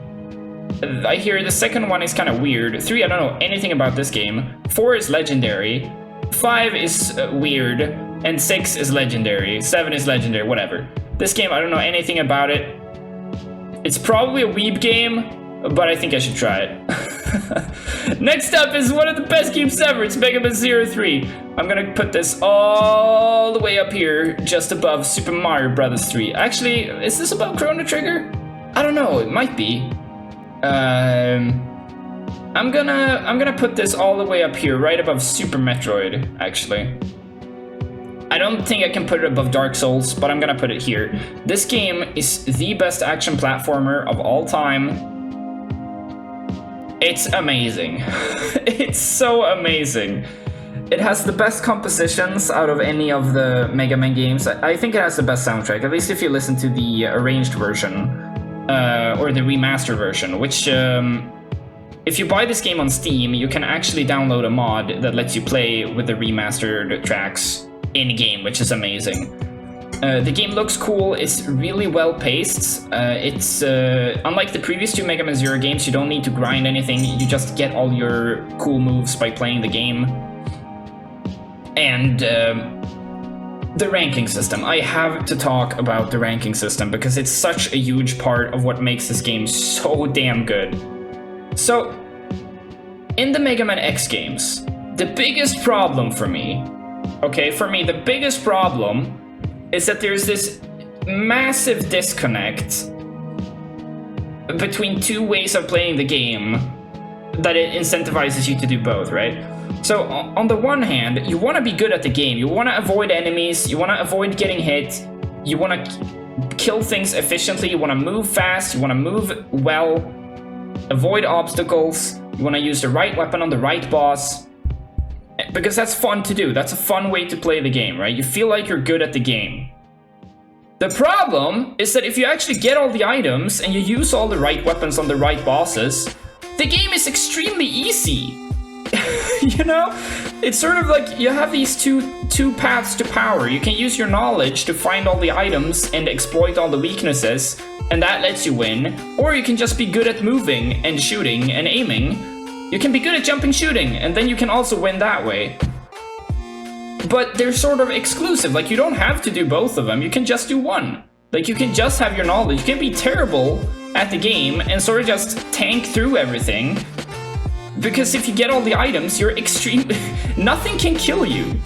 I hear the second one is kind of weird. 3, I don't know anything about this game. 4 is legendary. 5 is weird. And 6 is legendary. 7 is legendary, whatever. This game, I don't know anything about it. It's probably a weeb game, but I think I should try it. Next up is one of the best games ever. It's Mega Man 03. I'm gonna put this all the way up here, just above Super Mario Bros. 3. Actually, is this above Chrono Trigger? I don't know, it might be. I'm gonna put this all the way up here, right above Super Metroid, actually. I don't think I can put it above Dark Souls, but I'm gonna put it here. This game is the best action platformer of all time. It's amazing. It's so amazing. It has the best compositions out of any of the Mega Man games. I think it has the best soundtrack, at least if you listen to the arranged version, or the remastered version, which, if you buy this game on Steam, you can actually download a mod that lets you play with the remastered tracks in-game, which is amazing. The game looks cool, it's really well paced. It's unlike the previous two Mega Man Zero games, you don't need to grind anything, you just get all your cool moves by playing the game. And the ranking system. I have to talk about the ranking system because it's such a huge part of what makes this game so damn good. So, in the Mega Man X games, the biggest problem for me, the biggest problem is that there's this massive disconnect between two ways of playing the game that it incentivizes you to do both, right? So on the one hand, you want to be good at the game. You want to avoid enemies. You want to avoid getting hit. You want to kill things efficiently. You want to move fast. You want to move well. Avoid obstacles. You want to use the right weapon on the right boss. Because that's fun to do. That's a fun way to play the game, right? You feel like you're good at the game. The problem is that if you actually get all the items and you use all the right weapons on the right bosses, the game is extremely easy. You know, it's sort of like you have these two paths to power. You can use your knowledge to find all the items and exploit all the weaknesses, and that lets you win. Or you can just be good at moving and shooting and aiming. You can be good at jumping, shooting, and then you can also win that way. But they're sort of exclusive. Like, you don't have to do both of them. You can just do one. Like, you can just have your knowledge. You can be terrible at the game and sort of just tank through everything. Because if you get all the items, you're extreme. Nothing can kill you.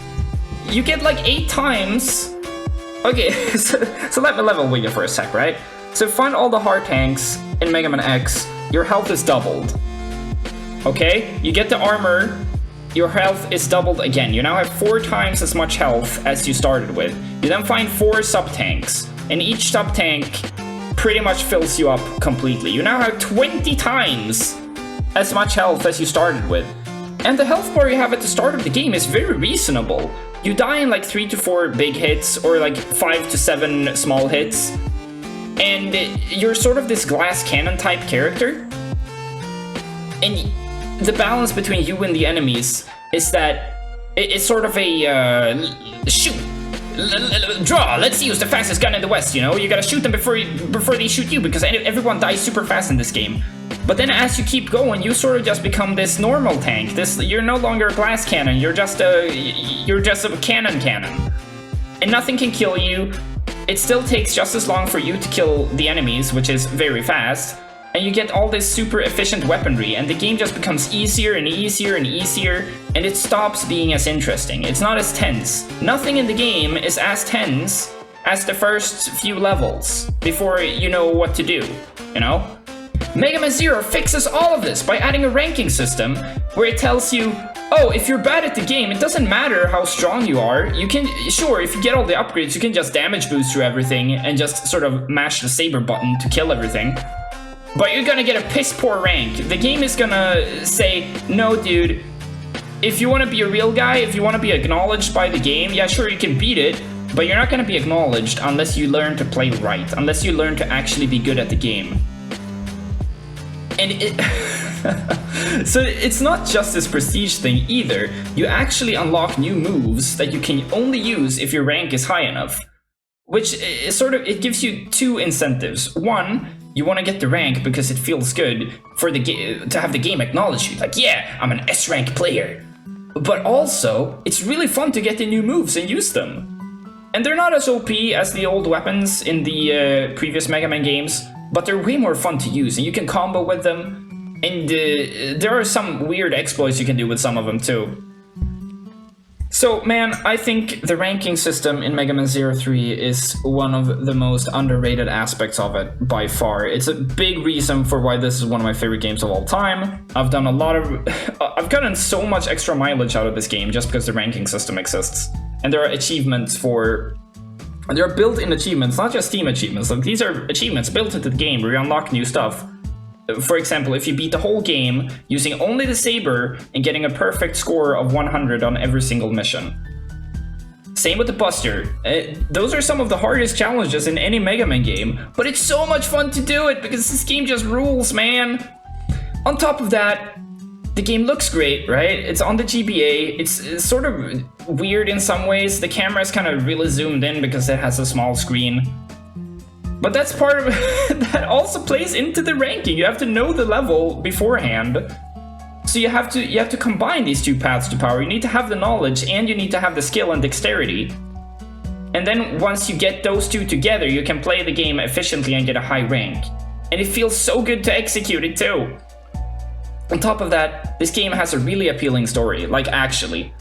You get like 8 times. Okay, so let me level with you for a sec, right? So find all the hard tanks in Mega Man X. Your health is doubled. Okay, you get the armor. Your health is doubled again. You now have 4 times as much health as you started with. You then find 4 sub-tanks. And each sub-tank pretty much fills you up completely. You now have 20 times as much health as you started with. And the health bar you have at the start of the game is very reasonable. You die in like 3 to 4 big hits or like 5 to 7 small hits. And you're sort of this glass cannon type character. And the balance between you and the enemies is that it's sort of a shoot. Draw, let's use the fastest gun in the West, you know? You gotta shoot them before they shoot you, because everyone dies super fast in this game. But then as you keep going, you sort of just become this normal tank. You're no longer a glass cannon, you're just a cannon. And nothing can kill you. It still takes just as long for you to kill the enemies, which is very fast. And you get all this super efficient weaponry, and the game just becomes easier and easier and easier, and it stops being as interesting. It's not as tense. Nothing in the game is as tense as the first few levels, before you know what to do, you know? Mega Man Zero fixes all of this by adding a ranking system, where it tells you, oh, if you're bad at the game, it doesn't matter how strong you are. You can, sure, if you get all the upgrades, you can just damage boost through everything, and just sort of mash the saber button to kill everything. But you're gonna get a piss poor rank. The game is gonna say, no dude, if you wanna be a real guy, if you wanna be acknowledged by the game, yeah sure you can beat it, but you're not gonna be acknowledged unless you learn to play right, unless you learn to actually be good at the game. And so it's not just this prestige thing either, you actually unlock new moves that you can only use if your rank is high enough. Which is sort of, it gives you 2 incentives. One, you want to get the rank because it feels good for the to have the game acknowledge you. Like, yeah, I'm an S-rank player. But also, it's really fun to get the new moves and use them. And they're not as OP as the old weapons in the previous Mega Man games, but they're way more fun to use, and you can combo with them. And there are some weird exploits you can do with some of them too. So, man, I think the ranking system in Mega Man Zero 3 is one of the most underrated aspects of it, by far. It's a big reason for why this is one of my favorite games of all time. I've done I've gotten so much extra mileage out of this game just because the ranking system exists. and there are achievements for. There are built-in achievements, not just Steam achievements. Like, these are achievements built into the game where you unlock new stuff. For example, if you beat the whole game using only the saber and getting a perfect score of 100 on every single mission. Same with the Buster. Those are some of the hardest challenges in any Mega Man game, but it's so much fun to do it because this game just rules, man. On top of that, the game looks great, right? It's on the GBA. It's sort of weird in some ways. The camera is kind of really zoomed in because it has a small screen. But that's part of that also plays into the ranking. You have to know the level beforehand. So you have to combine these two paths to power. You need to have the knowledge and you need to have the skill and dexterity. And then once you get those two together, you can play the game efficiently and get a high rank. And it feels so good to execute it too. On top of that, this game has a really appealing story, like actually.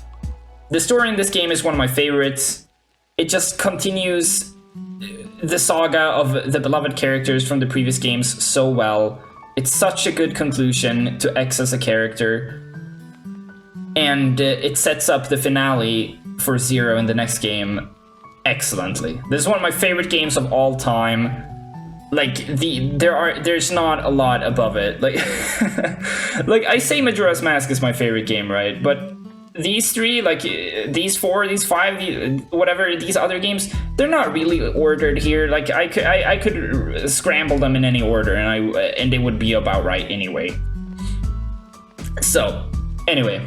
The story in this game is one of my favorites. It just continues the saga of the beloved characters from the previous games so well. It's such a good conclusion to X as a character. And it sets up the finale for Zero in the next game excellently. This is one of my favorite games of all time. Like, there's not a lot above it. Like, like I say Majora's Mask is my favorite game, right? But these three, like these four, these five, whatever, these other games, they're not really ordered here. Like I could scramble them in any order and they would be about right anyway. So, anyway,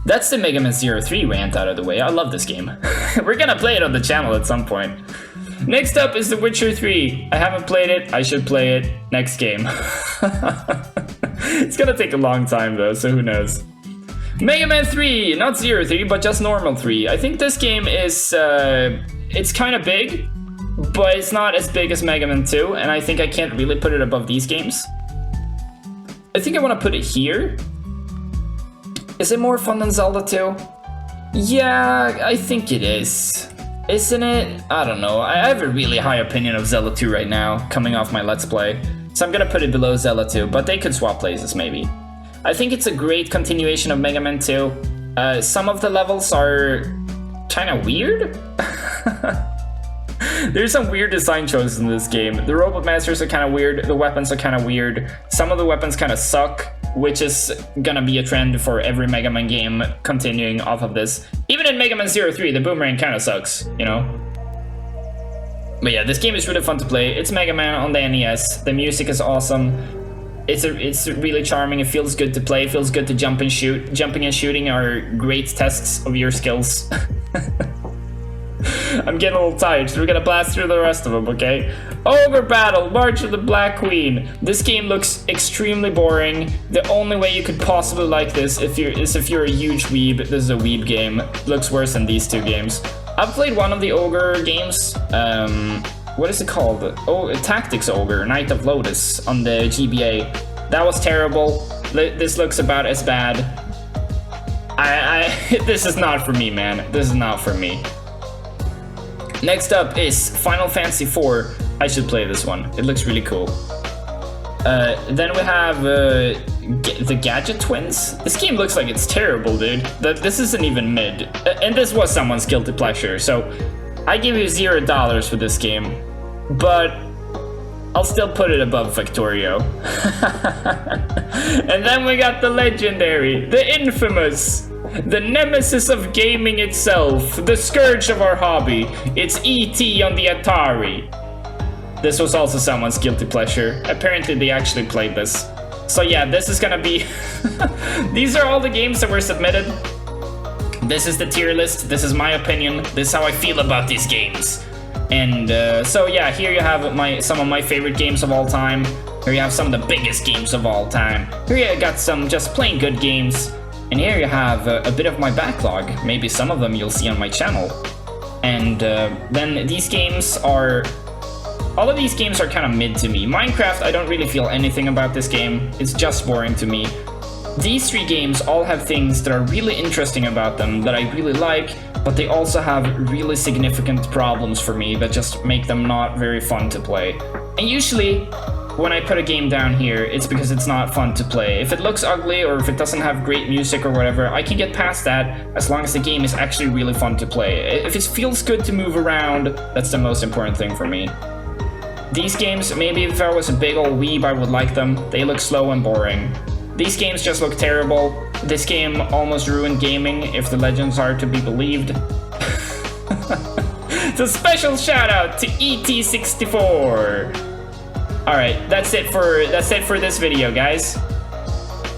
that's the Mega Man 03 rant out of the way. I love this game. We're gonna play it on the channel at some point. Next up is The Witcher 3. I haven't played it. I should play it. Next game. It's gonna take a long time though, so who knows. Mega Man 3, not 03, but just normal 3. I think this game is, it's kind of big, but it's not as big as Mega Man 2, and I think I can't really put it above these games. I think I want to put it here. Is it more fun than Zelda 2? Yeah, I think it is. Isn't it? I don't know. I have a really high opinion of Zelda 2 right now, coming off my Let's Play. So I'm gonna put it below Zelda 2, but they could swap places maybe. I think it's a great continuation of Mega Man 2. Some of the levels are kind of weird. There's some weird design choices in this game. The Robot Masters are kind of weird, the weapons are kind of weird. Some of the weapons kind of suck, which is gonna be a trend for every Mega Man game continuing off of this. Even in Mega Man 03, the boomerang kind of sucks, you know? But yeah, this game is really fun to play. It's Mega Man on the NES. The music is awesome. It's really charming. It feels good to play. It feels good to jump and shoot. Jumping and shooting are great tests of your skills. I'm getting a little tired, so we're gonna blast through the rest of them, okay? Ogre Battle, March of the Black Queen. This game looks extremely boring. The only way you could possibly like this is if you're a huge weeb. This is a weeb game. It looks worse than these two games. I've played one of the Ogre games. What is it called? Oh, Tactics Ogre, Knight of Lotus on the GBA. That was terrible. This looks about as bad. This is not for me, man. This is not for me. Next up is Final Fantasy IV. I should play this one. It looks really cool. Then we have the Gadget Twins. This game looks like it's terrible, dude. This isn't even mid. And this was someone's guilty pleasure, so I give you $0 for this game. But I'll still put it above Factorio. And then we got the legendary, the infamous, the nemesis of gaming itself, the scourge of our hobby. It's E.T. on the Atari. This was also someone's guilty pleasure. Apparently they actually played this. So yeah, this is gonna be... These are all the games that were submitted. This is the tier list. This is my opinion. This is how I feel about these games. And so yeah, here you have some of my favorite games of all time. Here you have some of the biggest games of all time. Here you got some just plain good games. And here you have a bit of my backlog. Maybe some of them you'll see on my channel. And then these games are... All of these games are kind of mid to me. Minecraft, I don't really feel anything about this game. It's just boring to me. These three games all have things that are really interesting about them that I really like, but they also have really significant problems for me that just make them not very fun to play. And usually, when I put a game down here, it's because it's not fun to play. If it looks ugly or if it doesn't have great music or whatever, I can get past that as long as the game is actually really fun to play. If it feels good to move around, that's the most important thing for me. These games, maybe if I was a big old weeb, I would like them. They look slow and boring. These games just look terrible. This game almost ruined gaming, if the legends are to be believed. It's a special shout out to ET64. Alright, that's it for this video, guys.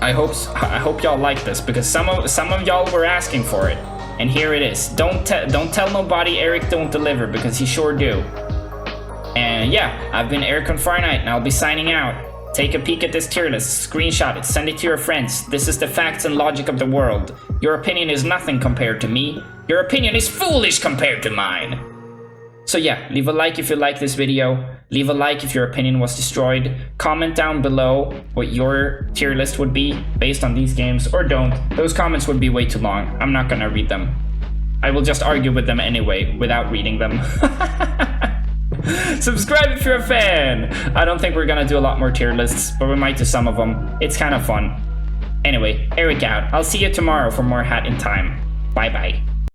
I hope y'all like this, because some of y'all were asking for it. And here it is. Don't tell nobody Eric don't deliver, because he sure do. And yeah, I've been Eric on Fahrenheit, and I'll be signing out. Take a peek at this tier list, screenshot it, send it to your friends. This is the facts and logic of the world. Your opinion is nothing compared to me. Your opinion is foolish compared to mine. So yeah, leave a like if you like this video. Leave a like if your opinion was destroyed. Comment down below what your tier list would be based on these games, or don't. Those comments would be way too long. I'm not gonna read them. I will just argue with them anyway, without reading them. Subscribe if you're a fan! I don't think we're gonna do a lot more tier lists, but we might do some of them. It's kind of fun. Anyway, Eric out. I'll see you tomorrow for more Hat in Time. Bye bye.